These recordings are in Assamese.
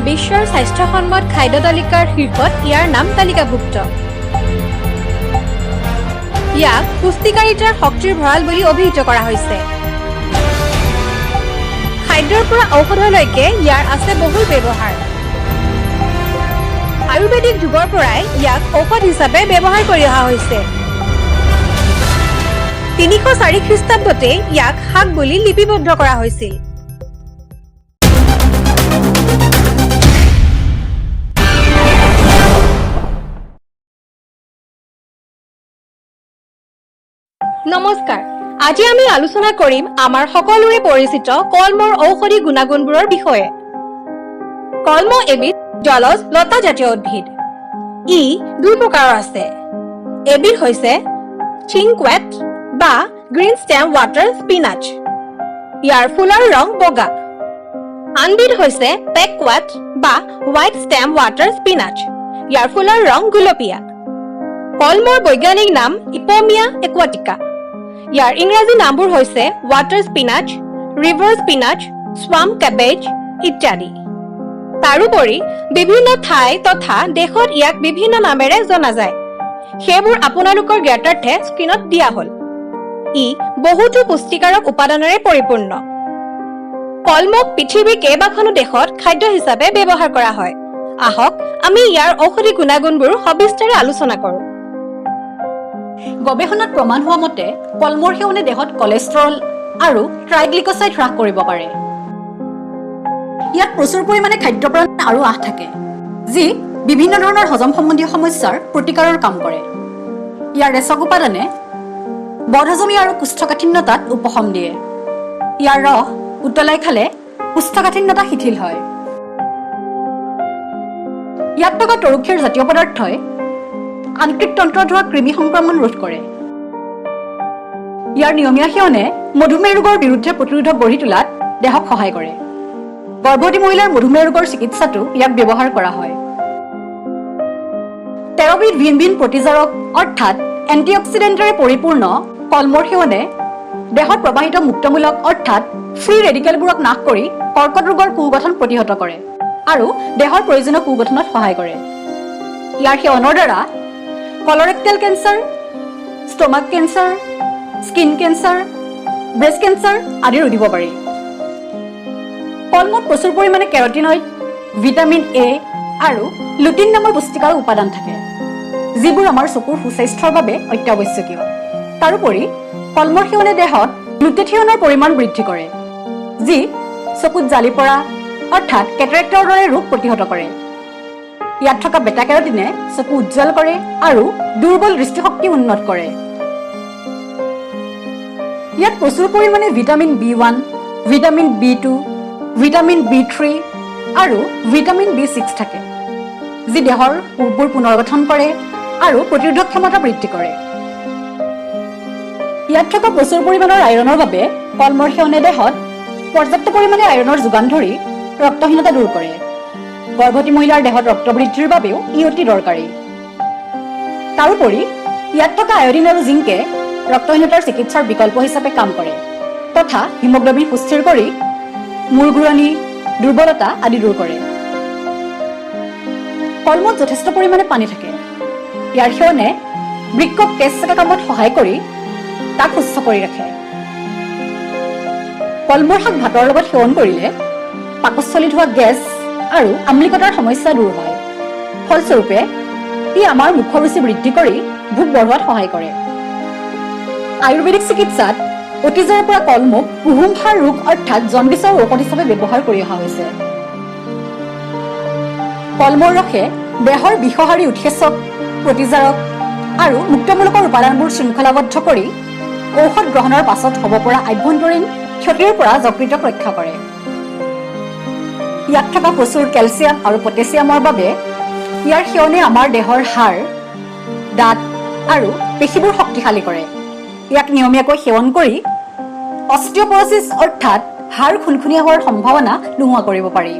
বিশ্বৰ স্বাস্থ্যসন্মত খাদ্য তালিকাৰ শীৰ্ষত ইয়াৰ নাম তালিকাভুক্ত। ইয়াক পুষ্টিকাৰিতাৰ শক্তিৰ ভঁৰাল বুলি অভিহিত কৰা হৈছে। খাদ্যৰ পৰা ঔষধলৈকে ইয়াৰ আছে বহুল ব্যৱহাৰ। আয়ুৰ্বেদিক যুগৰ পৰাই ইয়াক ঔষধ হিচাপে ব্যৱহাৰ কৰি অহা হৈছে। ৩০৪ খ্ৰীষ্টাব্দতে ইয়াক শাক বুলি লিপিবদ্ধ কৰা হৈছিল। নমস্কাৰ, আজি আমি আলোচনা কৰিম আমাৰ সকলোৰে পৰিচিত কলমৰ ঔষধি গুণাগুণবোৰৰ বিষয়ে। কলম এবিধ জলজ লতা জাতীয় উদ্ভিদ। ই দুই প্ৰকাৰৰ আছে। এবিধ হৈছে চিংকুৱেট বা গ্ৰীণ ষ্টেম ৱাটাৰ স্পিনাচ। ইয়াৰ ফুলৰ ৰং বগা। আনবিধ হৈছে পেকৱাট বা হোৱাইট ষ্টেম ৱাটাৰ স্পিনাচ। ইয়াৰ ফুলৰ ৰং গুলপীয়া। কলমৰ বৈজ্ঞানিক নাম ইপমিয়া একুৱাটিকা। ইয়াৰ ইংৰাজী নামবোৰ হৈছে water spinach, river spinach, swamp cabbage ইত্যাদি। তাৰোপৰি বিভিন্ন ঠাই তথা দেশত ইয়াক বিভিন্ন নামেৰে জনা যায়। সেইবোৰ আপোনালোকৰ জ্ঞাতাৰ্থে স্ক্ৰীনত দিয়া হ'ল। ই বহুতো পুষ্টিকাৰক উপাদানেৰে পৰিপূৰ্ণ। কলমক পৃথিৱীৰ কেইবাখনো দেশত খাদ্য হিচাপে ব্যৱহাৰ কৰা হয়। আহক আমি ইয়াৰ ঔষধি গুণাগুণবোৰ সবিস্তাৰে আলোচনা কৰোঁ। গৱেষণাত প্ৰমাণ হোৱা মতে কলমৰ সেৱনে দেহত কলেষ্ট্ৰল আৰু ট্ৰাইগ্লিকচাইড হ্ৰাস কৰিব পাৰে। ইয়াত প্ৰচুৰ পৰিমাণে খাদ্যপ্ৰাণ আৰু আঁহ থাকে, যি বিভিন্ন ধৰণৰ হজম সম্বন্ধীয় সমস্যাৰ প্ৰতিকাৰৰ কাম কৰে। ইয়াৰ ৰেচক উপাদানে বদহজমী আৰু কোষ্ঠকাঠিন্যতাত উপশম দিয়ে। ইয়াৰ ৰস উতলাই খালে কোষ্ঠকাঠিন্যতা শিথিল হয়। ইয়াত থকা তৰুক্ষীৰ জাতীয় পদাৰ্থই আন্তঃতন্ত্ৰত হোৱা কৃমি সংক্ৰমণ ৰোধ কৰে। ইয়াৰ নিয়মীয়া সেৱনে মধুমেহ ৰোগৰ বিৰুদ্ধে প্ৰতিৰোধক গঢ়ি তোলাত দেহক সহায় কৰে। গৰ্ভৱতী মহিলাৰ মধুমেহ ৰোগৰ চিকিৎসাতো ইয়াক ব্যৱহাৰ কৰা হয়। 13 বিধ ভিন ভিন প্ৰতিজাৰক অৰ্থাৎ এণ্টিঅক্সিডেণ্টেৰে পৰিপূৰ্ণ কলমৰ সেৱনে দেহত প্ৰবাহিত মুক্তমূলক অৰ্থাৎ ফ্ৰী ৰেডিকেলবোৰক নাশ কৰি কৰ্কট ৰোগৰ কুগঠন প্ৰতিহত কৰে আৰু দেহৰ প্ৰয়োজনীয় কুগঠনত সহায় কৰে। ইয়াৰ সেৱনৰ দ্বাৰা colorectal cancer, stomach cancer, skin cancer, breast cancer আদি ৰোধিব পাৰি। কলমত প্ৰচুৰ পৰিমাণে কেৰটিনইড, ভিটামিন এ আৰু লুটিন নামৰ পুষ্টিকাৰক উপাদান থাকে, যিবোৰ আমাৰ চকুৰ সুস্বাস্থ্যৰ বাবে অত্যাৱশ্যকীয়। তাৰোপৰি কলমৰ সেৱনে দেহত গ্লুটেথিয়নৰ পৰিমাণ বৃদ্ধি কৰে, যি চকুত জালি পৰা অৰ্থাৎ কেটাৰেক্টৰ দৰে ৰোগ প্ৰতিহত কৰে। ইয়াত থকা বেটা কেৰটিনে চকু উজ্জ্বল কৰে আৰু দুৰ্বল দৃষ্টিশক্তি উন্নত কৰে। ইয়াত প্ৰচুৰ পৰিমাণে vitamin B1, vitamin B2, vitamin B3 আৰু ভিটামিন B6 থাকে, যি দেহৰ কোষবোৰ পুনৰ্গঠন কৰে আৰু প্ৰতিৰোধক ক্ষমতা বৃদ্ধি কৰে। ইয়াত থকা প্ৰচুৰ পৰিমাণৰ আইৰণৰ বাবে কলমৰ সেৱনে দেহত পৰ্যাপ্ত পৰিমাণে আইৰণৰ যোগান ধৰি ৰক্তহীনতা দূৰ কৰে। গৰ্ভৱতী মহিলাৰ দেহত ৰক্ত বৃদ্ধিৰ বাবেও ই অতি দৰকাৰী। তাৰোপৰি ইয়াত থকা আয়ডিন আৰু জিংকে ৰক্তহীনতাৰ চিকিৎসাৰ বিকল্প হিচাপে কাম কৰে তথা হিমোগ্লবিন সুস্থিৰ কৰি মূৰ ঘূৰণি, দুৰ্বলতা আদি দূৰ কৰে। কলমত যথেষ্ট পৰিমাণে পানী থাকে। ইয়াৰ সেৱনে বৃক্কক তেজ চকা কামত সহায় কৰি তাক সুস্থ কৰি ৰাখে। কলমৰ শাক ভাতৰ লগত সেৱন কৰিলে পাকস্থলীত হোৱা গেছ আৰু আম্লিকতাৰ সমস্যা দূৰ হয়। ফলস্বৰূপে ই আমাৰ মুখৰ ৰুচি বৃদ্ধি কৰি ভোক বঢ়োৱাত সহায় কৰে। আয়ুৰ্বেদিক চিকিৎসাত অতীজৰ পৰা কলমুক কুহুমফাৰ ৰোগ অৰ্থাৎ জণ্ডিছৰ ঔষধ হিচাপে ব্যৱহাৰ কৰি অহা হৈছে। কলমৰ ৰসে দেহৰ বিষহাৰী উৎসেচক, প্ৰতিজাৰক আৰু মুক্তমূলকৰ উপাদানবোৰ শৃংখলাবদ্ধ কৰি ঔষধ গ্ৰহণৰ পাছত হ'ব পৰা আভ্যন্তৰীণ ক্ষতিৰ পৰা যকৃতক ৰক্ষা কৰে। ইয়াত থকা প্ৰচুৰ কেলছিয়াম আৰু পটেছিয়ামৰ বাবে ইয়াৰ সেৱনে আমাৰ দেহৰ হাড়, দাঁত আৰু পেশীবোৰ শক্তিশালী কৰে। ইয়াক নিয়মীয়াকৈ সেৱন কৰি অস্টিঅপৰচিছ অৰ্থাৎ হাড় খুনখুনীয়া হোৱাৰ সম্ভাৱনা নোহোৱা কৰিব পাৰি।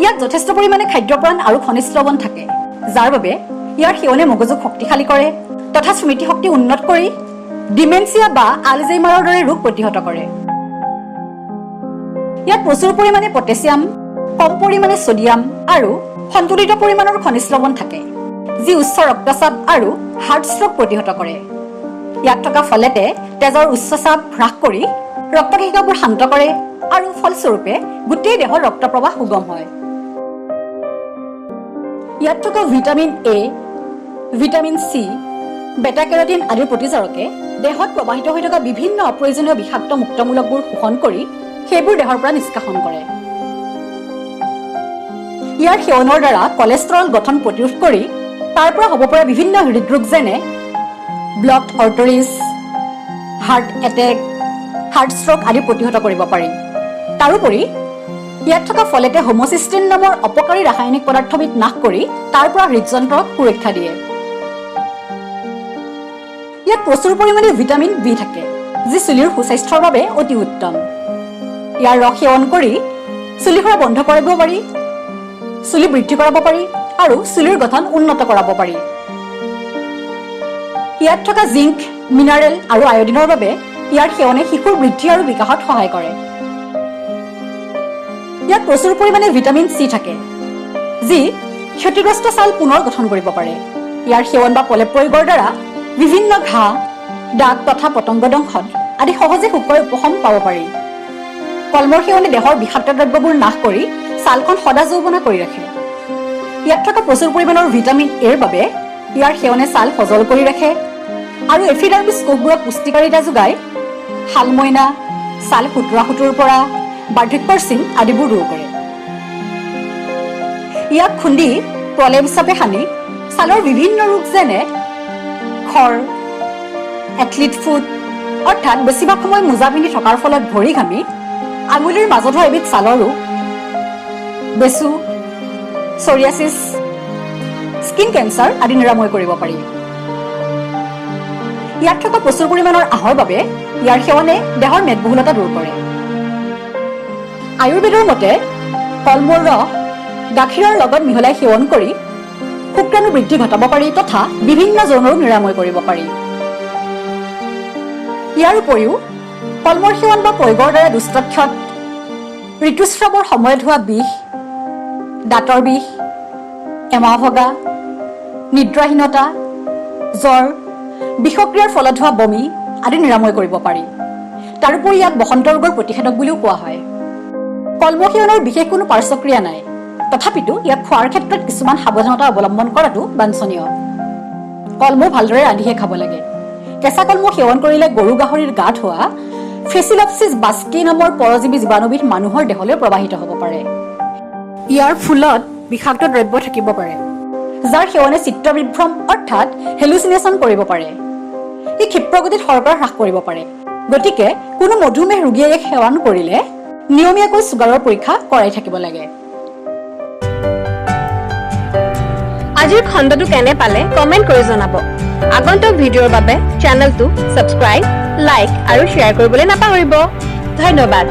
ইয়াত যথেষ্ট পৰিমাণে খাদ্যপ্ৰাণ আৰু খনিজ লৱণ থাকে, যাৰ বাবে ইয়াৰ সেৱনে মগজুক শক্তিশালী কৰে তথা স্মৃতিশক্তি উন্নত কৰি ডিমেনচিয়া বা আলজেইমাৰৰ দৰে ৰোগ প্ৰতিহত কৰে। ইয়াত প্ৰচুৰ পৰিমাণে পটেছিয়াম, কম পৰিমাণে ছডিয়াম আৰু সন্তুলিত পৰিমাণৰ খনিজ লৱণ থাকে, যি উচ্চ ৰক্তচাপ আৰু হাৰ্ট ষ্ট্ৰক প্ৰতিহত কৰে। ইয়াত থকা ফলেটে তেজৰ উচ্চ চাপ হ্ৰাস কৰি ৰক্তকেশিকাবোৰ শান্ত কৰে আৰু ফলস্বৰূপে গোটেই দেহৰ ৰক্ত প্ৰবাহ সুগম হয়। ইয়াত থকা ভিটামিন এ, ভিটামিন চি, বেটা কেৰটিন আদিৰ প্ৰতিচাৰকে দেহত প্ৰবাহিত হৈ থকা বিভিন্ন অপ্ৰয়োজনীয় বিষাক্ত মুক্তমূলকবোৰ শোষণ কৰি সেইবোৰ দেহৰ পৰা নিষ্কাশন কৰে। ইয়াৰ সেৱনৰ দ্বাৰা কলেষ্ট্ৰল গঠন প্ৰতিৰোধ কৰি তাৰ পৰা হ'ব পৰা বিভিন্ন হৃদৰোগ যেনে blocked arteries, heart attack, heart stroke আদি প্ৰতিহত কৰিব পাৰি। তাৰোপৰি ইয়াত থকা ফলেটে হোম'চিষ্টিন নামৰ অপকাৰী ৰাসায়নিক পদাৰ্থবিধ নাশ কৰি তাৰ পৰা হৃদযন্ত্ৰক সুৰক্ষা দিয়ে। ইয়াত প্ৰচুৰ পৰিমাণে ভিটামিন বি থাকে, যি চুলিৰ সুস্বাস্থ্যৰ বাবে অতি উত্তম। ইয়াৰ ৰস সেৱন কৰি চুলি সৰা বন্ধ কৰিব পাৰি, চুলি বৃদ্ধি কৰাব পাৰি আৰু চুলিৰ গঠন উন্নত কৰাব পাৰি। ইয়াত থকা জিংক, মিনাৰেল আৰু আয়ডিনৰ বাবে ইয়াৰ সেৱনে শিশুৰ বৃদ্ধি আৰু বিকাশত সহায় কৰে। ইয়াত প্ৰচুৰ পৰিমাণে ভিটামিন চি থাকে, যি ক্ষতিগ্ৰস্ত ছাল পুনৰ গঠন কৰিব পাৰে। ইয়াৰ সেৱন বা প্ৰলেপ প্ৰয়োগৰ দ্বাৰা বিভিন্ন ঘাঁ, দাগ তথা পতংগ দংশন আদি সহজে শুকুৱাই উপশম পাব পাৰি। কলমৰ সেৱনে দেহৰ বিষাক্ত দ্ৰব্যবোৰ নাশ কৰি ছালখন সদা যৌৱনা কৰি ৰাখে। ইয়াত থকা প্ৰচুৰ পৰিমাণৰ ভিটামিন এৰ বাবে ইয়াৰ সেৱনে ছাল সজল কৰি ৰাখে আৰু এপিডাৰ্মিছ কোষবোৰক পুষ্টিকাৰিতা যোগাই শালমইনা, ছাল সুতুৰা সুতুৰ পৰা বাৰ্ধক্যৰ চিন আদিবোৰ দূৰ কৰে। ইয়াক খুন্দি প্ৰলেপ হিচাপে সানি ছালৰ বিভিন্ন ৰোগ যেনে খৰ, এথলিট ফুট অৰ্থাৎ বেছিভাগ সময় মোজা পিন্ধি থকাৰ ফলত ভৰি ঘামি আঙুলিৰ মাজত হোৱা এবিধ ছালৰ ৰোগ, বেচু, ছৰিয়াছিছ, স্কিন কেঞ্চাৰ আদি নিৰাময় কৰিব পাৰি। ইয়াত থকা প্ৰচুৰ পৰিমাণৰ আহৰ বাবে ইয়াৰ সেৱনে দেহৰ মেদবহুলতা দূৰ কৰে। আয়ুৰ্বেদৰ মতে কলমৰ ৰস গাখীৰৰ লগত মিহলাই সেৱন কৰি শুক্ৰাণু বৃদ্ধি ঘটাব পাৰি তথা বিভিন্ন যৌন ৰোগ নিৰাময় কৰিব পাৰি। ইয়াৰ উপৰিও কলমৰ সেৱন বা প্ৰয়োগৰ দ্বাৰা দুষ্টক্ষত, ঋতুস্ৰাৱৰ সময়ত হোৱা বিষ, দাঁতৰ বিষ, এমাহ ভগা, নিদ্ৰাহীনতা, জ্বৰ, বিষক্ৰিয়াৰ ফলত হোৱা বমি আদি নিৰাময় কৰিব পাৰি। তাৰোপৰি ইয়াক বসন্ত ৰোগৰ প্ৰতিষেধক বুলিও কোৱা হয়। কলমৰ সেৱনৰ বিশেষ কোনো পাৰ্শ্বক্ৰিয়া নাই, তথাপিতো ইয়াক খোৱাৰ ক্ষেত্ৰত কিছুমান সাৱধানতা অৱলম্বন কৰাটো বাঞ্ছনীয়। কলমৌ ভালদৰে ৰান্ধিহে খাব লাগে। কেঁচা কলমৌ সেৱন কৰিলে গৰু গাহৰিৰ গাত হোৱা ফেচিলপচিছ বাস্কি নামৰ পৰজীৱী জীৱাণুবিধ মানুহৰ দেহলৈ প্ৰবাহিত হ'ব পাৰে। ইয়াৰ ফুলত বিষাক্ত দ্ৰব্য থাকিব পাৰে, যাৰ সেৱনে চিত্তবিভ্ৰম অৰ্থাৎ হেলুচিনেশ্যন কৰিব পাৰে। ই ক্ষিপ্ৰগতিত শৰ্কৰা হ্ৰাস কৰিব পাৰে। গতিকে কোনো মধুমেহ ৰোগীয়ে ইয়াক সেৱন কৰিলে নিয়মীয়াকৈ চুগাৰৰ পৰীক্ষা কৰাই থাকিব লাগে। আজিৰ খণ্ডটো কেনে পালে কমেণ্ট কৰি জনাব। আগন্তুক ভিডিঅ'ৰ বাবে চেনেলটো ছাবস্ক্ৰাইব, লাইক আৰু শ্বেয়াৰ কৰিবলৈ নাপাহৰিব। ধন্যবাদ।